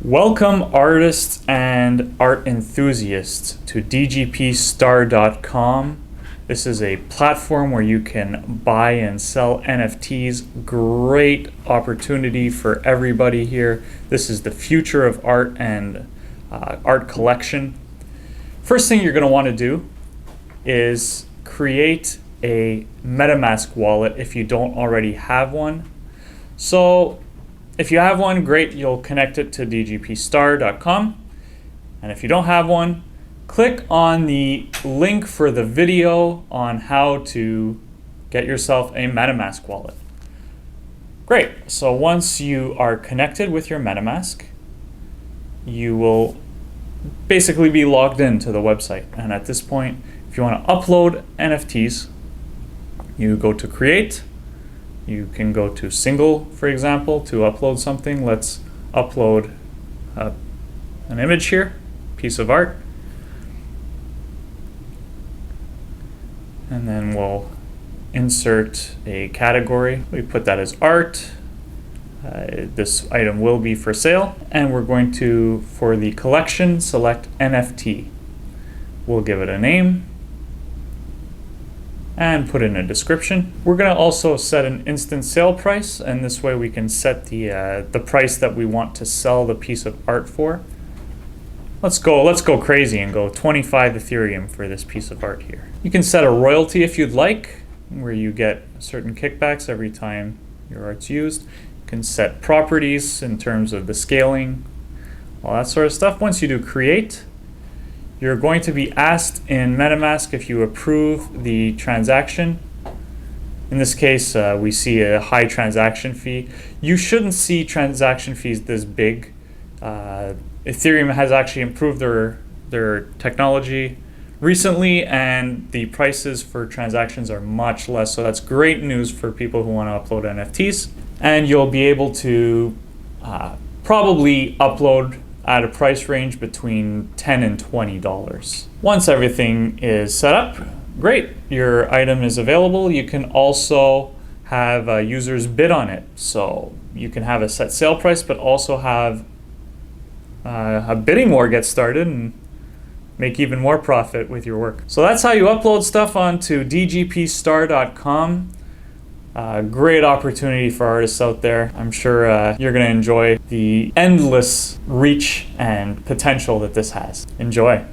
Welcome artists and art enthusiasts to dgpstar.com. This is a platform where you can buy and sell NFTs. Great opportunity for everybody here. This is the future of art and art collection. First thing you're going to want to do is create a Metamask wallet if you don't already have one. So if you have one, great, you'll connect it to dgpstar.com. And if you don't have one, click on the link for the video on how to get yourself a Metamask wallet. Great, so once you are connected with your Metamask, you will basically be logged into the website. And at this point, if you want to upload NFTs, you go to create. You can go to single, for example, to upload something. Let's upload an image here, piece of art. And then we'll insert a category. We put that as art. This item will be for sale. And we're going to, for the collection, select NFT. We'll give it a name and put in a description. We're going to also set an instant sale price, and this way we can set the price that we want to sell the piece of art for. Let's go crazy and go 25 Ethereum for this piece of art here. You can set a royalty if you'd like, where you get certain kickbacks every time your art's used. You can set properties in terms of the scaling, all that sort of stuff. Once you do create, you're going to be asked in MetaMask if you approve the transaction. In this case, we see a high transaction fee. You shouldn't see transaction fees this big. Ethereum has actually improved their technology recently, and the prices for transactions are much less. So that's great news for people who want to upload NFTs. And you'll be able to probably upload at a price range between $10 and $20. Once everything is set up, great, your item is available. You can also have users bid on it. So you can have a set sale price, but also have a bidding war get started and make even more profit with your work. So that's how you upload stuff onto dgpstar.com. Great opportunity for artists out there. I'm sure you're going to enjoy the endless reach and potential that this has. Enjoy.